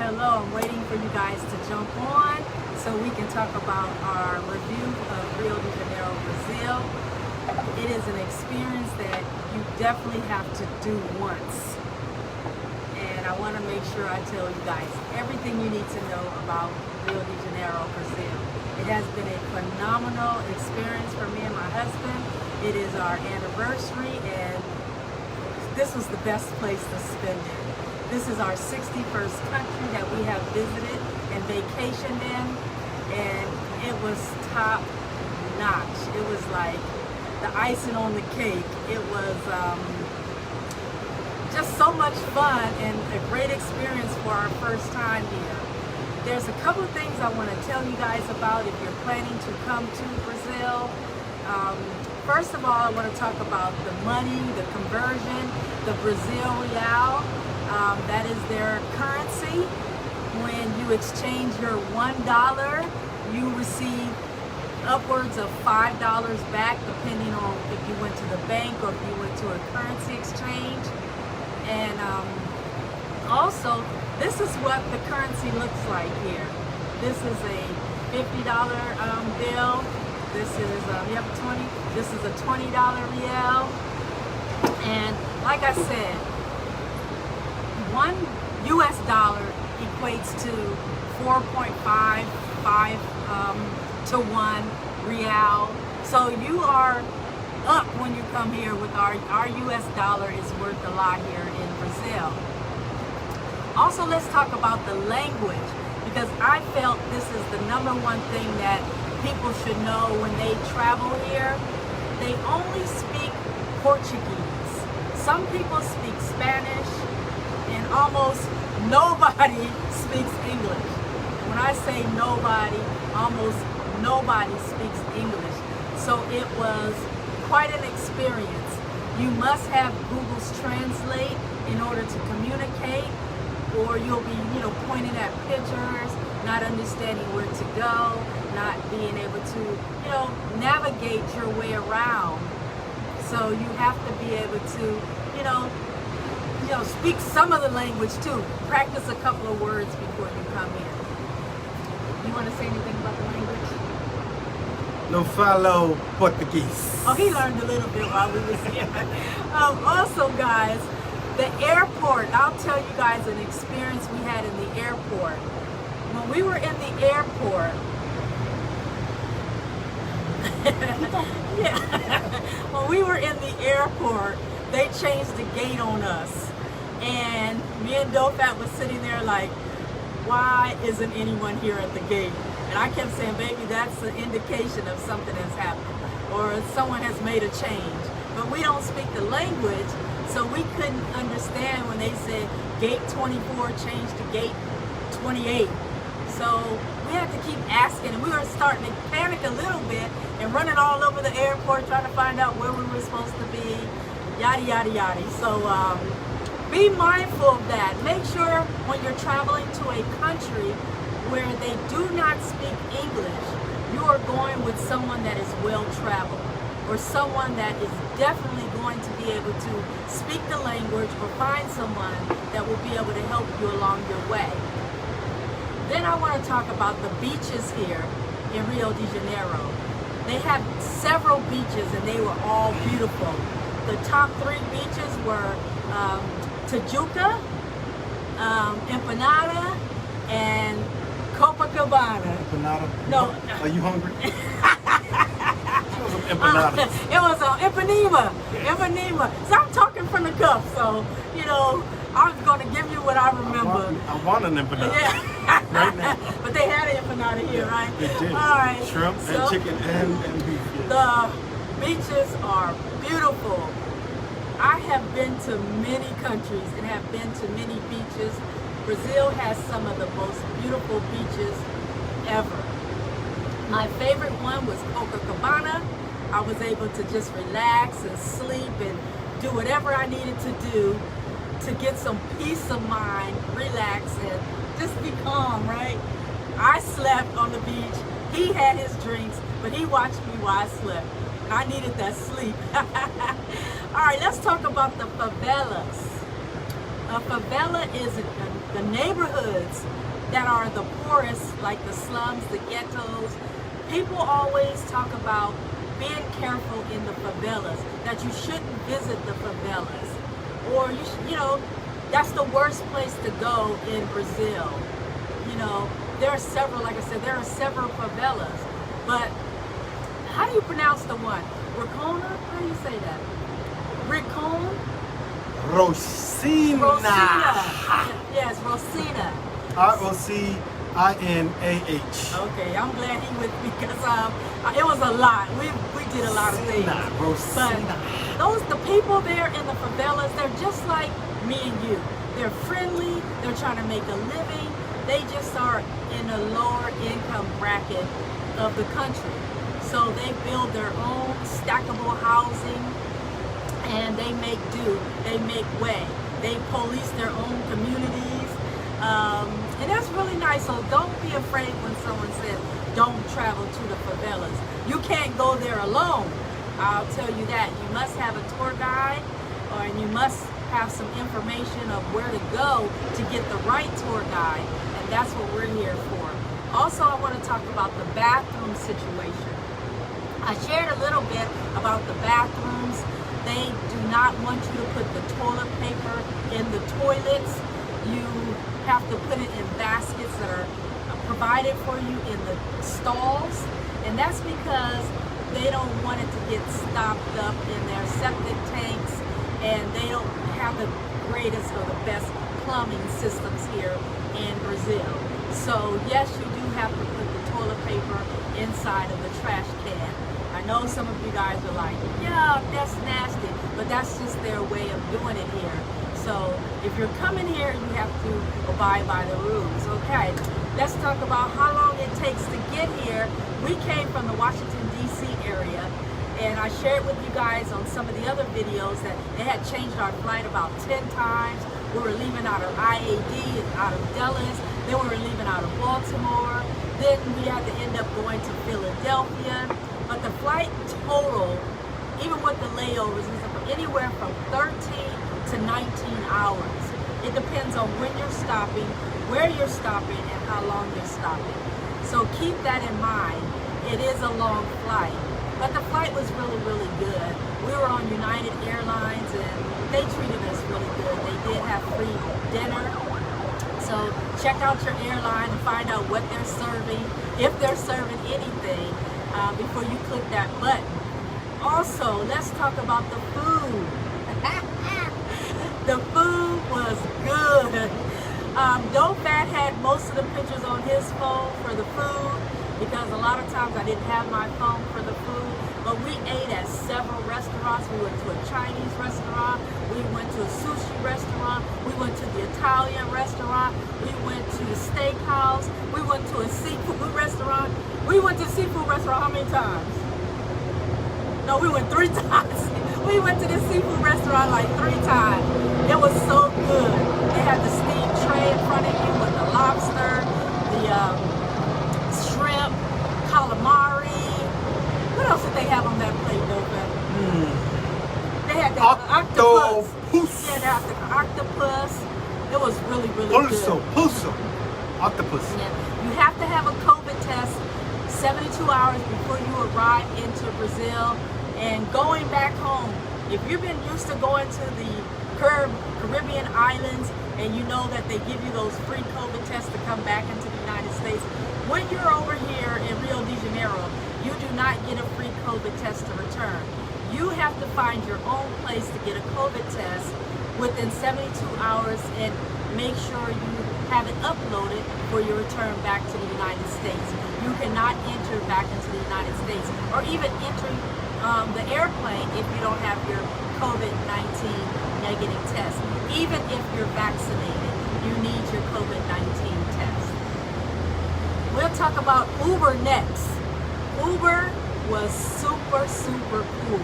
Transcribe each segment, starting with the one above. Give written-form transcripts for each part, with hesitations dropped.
Hello, I'm waiting for you guys to jump on so we can talk about our review of Rio de Janeiro, Brazil. It is an experience that you definitely have to do once. And I want to make sure I tell you guys everything you need to know about Rio de Janeiro, Brazil. It has been a phenomenal experience for me and my husband. It is our anniversary and this was the best place to spend it. This is our 61st country that we have visited and vacationed in, and it was top notch. It was like the icing on the cake. It was just so much fun and a great experience for our first time here. There's a couple of things I want to tell you guys about if you're planning to come to Brazil. First of all, I want to talk about the money, the conversion, the Brazil real. That is their currency. When you exchange your $1, you receive upwards of $5 back, depending on if you went to the bank or if you went to a currency exchange. And also, this is what the currency looks like here. This is a $50 bill. This is This is a $20 real. And like I said, $1 equates to 4.55 to 1 real. So you are up when you come here with our US dollar is worth a lot here in Brazil. Also, let's talk about the language, because I felt this is the #1 thing that people should know when they travel here. They only speak Portuguese. Some people speak Spanish, and almost nobody speaks English. When I say nobody, almost nobody speaks English. So it was quite an experience. You must have Google's Translate in order to communicate, or you'll be, pointing at pictures, not understanding where to go, not being able to, navigate your way around. So you have to be able to, speak some of the language too. Practice a couple of words before you come in. You want to say anything about the language? No falo Portuguese. Oh, he learned a little bit while we was here. Also, guys, the airport. I'll tell you guys an experience we had in the airport. When we were in the airport, yeah. When we were in the airport, they changed the gate on us. And me and Dofat was sitting there like, why isn't anyone here at the gate? And I kept saying, baby, that's an indication of something has happened, or someone has made a change. But we don't speak the language, so we couldn't understand when they said gate 24 changed to gate 28. So we had to keep asking, and we were starting to panic a little bit and running all over the airport trying to find out where we were supposed to be, yada, yada, yada. So be mindful of that. Make sure when you're traveling to a country where they do not speak English, you are going with someone that is well-traveled, or someone that is definitely going to be able to speak the language, or find someone that will be able to help you along your way. Then I want to talk about the beaches here in Rio de Janeiro. They have several beaches and they were all beautiful. The top 3 beaches were Tijuca, Empanada, and Copacabana. Empanada? No. Are you hungry? Empanadas. It was Ipanema. Ipanema. So I'm talking from the cup, so, I'm going to give you what I remember. I want an empanada. Yeah. Right now. But they had an empanada here, right? They did. All right. Shrimp and chicken and beef. The beaches are beautiful. I have been to many countries and have been to many beaches. Brazil has some of the most beautiful beaches ever. My favorite one was Copacabana. I was able to just relax and sleep and do whatever I needed to do to get some peace of mind, relax, and just be calm, right? I slept on the beach. He had his drinks, but he watched me while I slept. I needed that sleep. All right, let's talk about the favelas. A favela is the neighborhoods that are the poorest, like the slums, the ghettos, people always talk about being careful in the favelas, that you shouldn't visit the favelas, or you know, that's the worst place to go in Brazil. You know, there are several, like I said, there are several favelas, but how do you pronounce the one? Ricona? How do you say that? Ricon? Rosina. Rosina. Yes, Rosina. Rocinaah. Okay, I'm glad he with me because it was a lot. We did a lot of things. Rosina. But the people there in the favelas, they're just like me and you. They're friendly. They're trying to make a living. They just are in a lower income bracket of the country. So they build their own stackable housing, and they make do. They make way. They police their own communities. And that's really nice. So don't be afraid when someone says don't travel to the favelas. You can't go there alone. I'll tell you that. You must have a tour guide, or you must have some information of where to go to get the right tour guide. And that's what we're here for. Also, I want to talk about the bathroom situation. I shared a little bit about the bathrooms. They do not want you to put the toilet paper in the toilets. You have to put it in baskets that are provided for you in the stalls. And that's because they don't want it to get stopped up in their septic tanks, and they don't have the greatest or the best plumbing systems here in Brazil. So yes, you do have to put the toilet paper inside of the trash can. I know some of you guys are like, yeah, that's nasty, but that's just their way of doing it here. So if you're coming here, you have to abide by the rules. Okay, let's talk about how long it takes to get here. We came from the Washington, D.C. area, and I shared with you guys on some of the other videos that they had changed our flight about 10 times. We were leaving out of IAD and out of Dallas. Then we were leaving out of Baltimore. Then we had to end up going to Philadelphia. But the flight total, even with the layovers, is anywhere from 13 to 19 hours. It depends on when you're stopping, where you're stopping, and how long you're stopping. So keep that in mind. It is a long flight. But the flight was really, really good. We were on United Airlines, and they treated us really good. They did have free dinner. So check out your airline and find out what they're serving, if they're serving anything, before you click that button. Also, let's talk about the food. The food was good. Dofat had most of the pictures on his phone for the food, because a lot of times I didn't have my phone for the food. But we ate at several restaurants. We went to a Chinese restaurant. We went to a sushi restaurant. We went to the Italian restaurant. We went to the steakhouse. We went to a seafood restaurant. We went to a seafood restaurant how many times? No, we went 3 times. We went to this seafood restaurant like 3 times. It was so good. They had the steamed tray in front of you with the lobster, the shrimp, calamari. What else did they have on that plate, Dofat? They had the octopus. Yeah, the octopus. It was really, really good. Pulso. Octopus. Yeah. You have to have a COVID test 72 hours before you arrive into Brazil. And going back home, if you've been used to going to the Caribbean islands, and you know that they give you those free COVID tests to come back into the United States, when you're over here in Rio de Janeiro, you do not get a free COVID test to return. You have to find your own place to get a COVID test within 72 hours and make sure you have it uploaded for your return back to the United States. You cannot enter back into the United States, or even enter the airplane if you don't have your COVID-19 negative test. Even if you're vaccinated, you need your COVID-19 test. We'll talk about Uber next. Uber was super, super cool.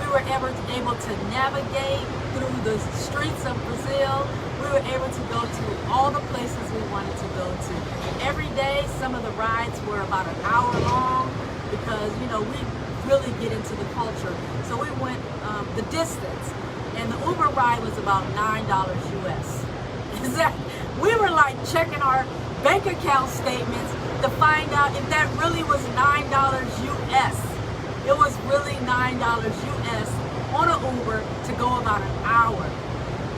We were able to navigate through the streets of Brazil. We were able to go to all the places we wanted to go to. Every day, some of the rides were about an hour long, because, you know, we really get into the culture. So we went the distance, and the Uber ride was about $9 US. Is that We were like checking our bank account statements to find out if that really was $9 US. It was really $9 US on an Uber to go about an hour.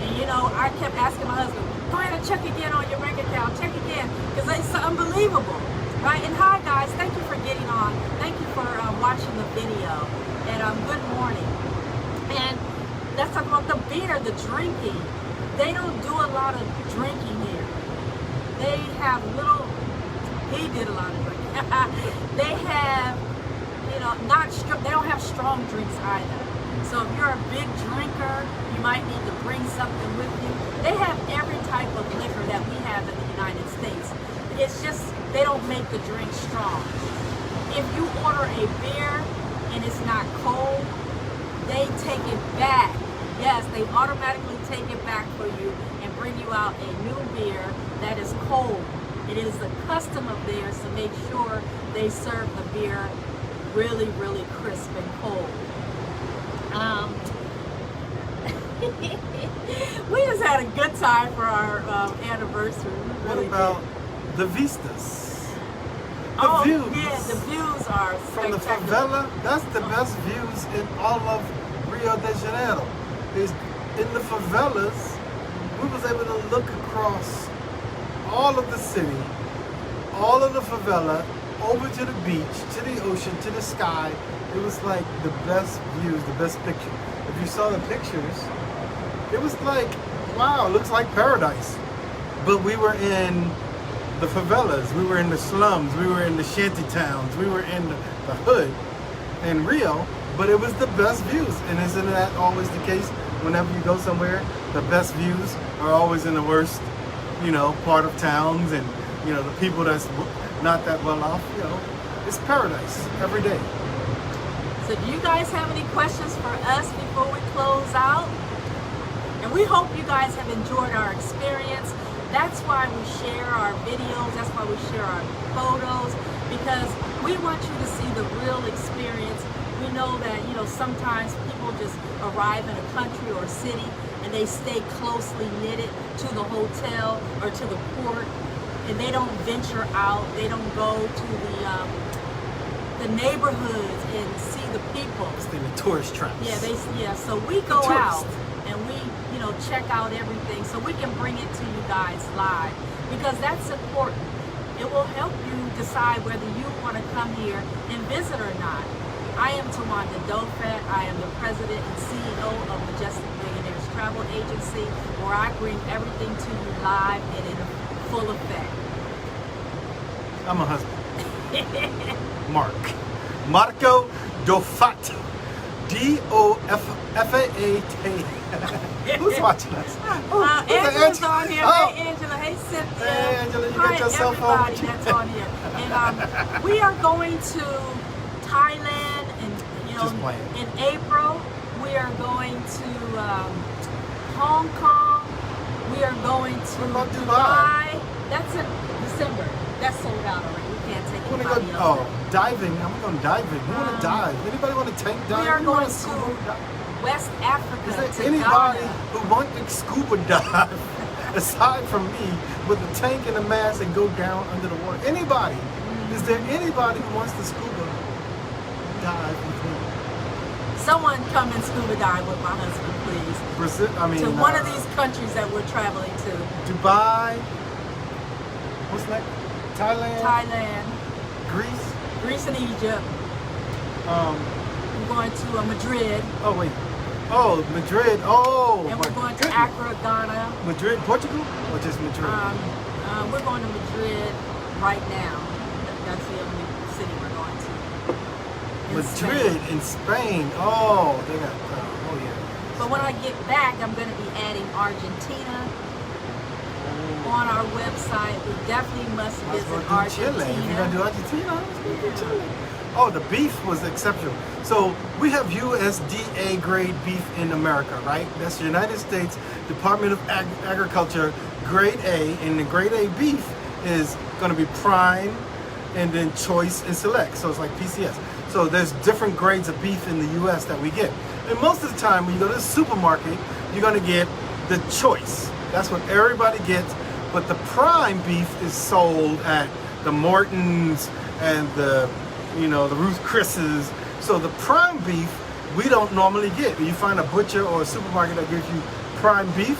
And you know, I kept asking my husband, go ahead and check again on your bank account, check again, because it's unbelievable, right? And hi guys, thank you for getting on. Thank you for watching the video, and good morning. And let's talk about the beer, the drinking. They don't do a lot of drinking here. They have little, he did a lot of drinking. They have, you know, they don't have strong drinks either. So if you're a big drinker, you might need to bring something with you. They have every type of liquor that we have in the United States. It's just, they don't make the drink strong. If you order a beer and it's not cold, they take it back. Yes, they automatically take it back for you and bring you out a new beer that is cold. It is a custom of theirs to make sure they serve the beer really, really crisp and cold. We just had a good time for our anniversary. What Really about did. the vistas? Oh, views yeah, the views are from the spectacular. favela. That's the best views in all of Rio de Janeiro. Is in the favelas, we was able to look across all of the city, all of the favela, over to the beach, to the ocean, to the sky. It was like the best views, the best picture. If you saw the pictures, it was like, wow, it looks like paradise. But we were in the favelas, we were in the slums, we were in the shanty towns, we were in the hood in Rio, but it was the best views. And isn't that always the case? Whenever you go somewhere, the best views are always in the worst, you know, part of towns, and, you know, the people that's not that well off, you know, it's paradise every day. So do you guys have any questions for us before we close out? And we hope you guys have enjoyed our experience. That's why we share our videos, that's why we share our photos, because we want you to see the real experience. We know that, you know, sometimes people just arrive in a country or a city and they stay closely knitted to the hotel or to the port, and they don't venture out, they don't go to the neighborhoods and see the people. It's the tourist traps. Yeah, so we go out and we, you know, check out everything so we can bring it to you guys live, because that's important. It will help you decide whether you want to come here and visit or not. I am Tawanda Dofat. I am the president and CEO of Majestic Millionaires Travel Agency, where I bring everything to you live and in full effect. I'm a husband. Marco Dofat. D-O-F-A-A-T. Who's watching us? Angela's on here. Oh. Hey Angela. Hey Cynthia. Hey Angela, you Hi, got your cell phone? everybody that's on here. And we are going to Thailand, and you know, Just playing. in April. We are going to Hong Kong. We are going to What about Dubai. That's in December. That's sold out already. We can't take You want to anybody go? else. Oh, diving. I'm going diving. Who want to dive? Anybody want to tank dive? We are Who going wanna to scuba dive? West Africa. Is to there anybody Ghana. who want to scuba dive aside from me with a tank and a mask and go down under the water? Anybody? Is there anybody who wants to scuba dive with me? Someone come and scuba dive with my husband, please. Brazil, To one of these countries that we're traveling to. Dubai. What's next? Thailand. Thailand, Greece. Greece and Egypt. We're going to Madrid. Oh wait. Oh, Madrid. Oh. And my we're going to goodness. Accra, Ghana. Madrid, Portugal, or just Madrid? We're going to Madrid right now. That's the only city we're going to. In Madrid Spain. in Spain. Oh, they got. Oh yeah. But when I get back, I'm going to be adding Argentina on our website. We definitely must Let's visit go do Chile. If you're gonna do Argentina. Argentina, let's go do Chile. Oh, the beef was exceptional. So we have USDA grade beef in America, right? That's the United States Department of Agriculture grade A, and the grade A beef is going to be prime, and then choice and select. So it's like PCS. So there's different grades of beef in the U.S. that we get. And most of the time when you go to the supermarket, you're going to get the choice. That's what everybody gets. But the prime beef is sold at the Mortons and the Ruth Chris's. So the prime beef we don't normally get. When you find a butcher or a supermarket that gives you prime beef,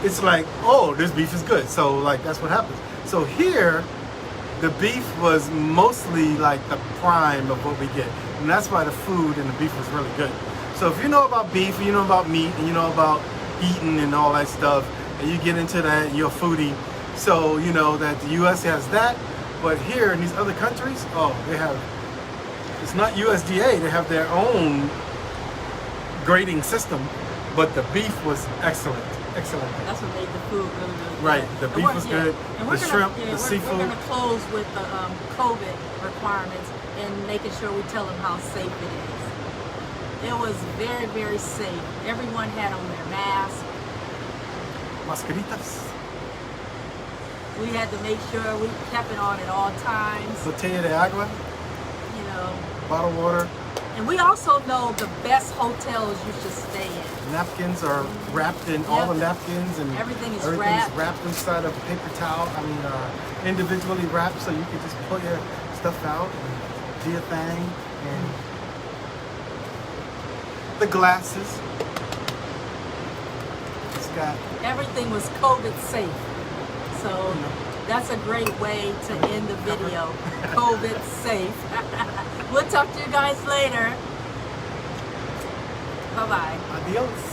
it's like, oh, this beef is good. So like that's what happens. So here, the beef was mostly like the prime of what we get. And that's why the food and the beef was really good. So if you know about beef, you know about meat, and you know about eating and all that stuff, and you get into that, you're a foodie. So you know that the US has that, but here in these other countries, oh, they have, it's not USDA, they have their own grading system, but the beef was excellent. Excellent. That's what made the food really, really good. Right, the beef was good, the shrimp, the seafood. We're going to close with the COVID requirements and making sure we tell them how safe it is. It was very, very safe. Everyone had on their mask. Mascaritas. We had to make sure we kept it on at all times. Botella de agua. You know. Bottled water. And we also know the best hotels you should stay in. Napkins are wrapped in, all the napkins and everything's wrapped inside of a paper towel. I mean, individually wrapped, so you can just pull your stuff out and do your thing. And the glasses. It's got everything was COVID safe. So that's a great way to end the video. COVID safe. We'll talk to you guys later. Bye-bye. Adios.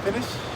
Finish.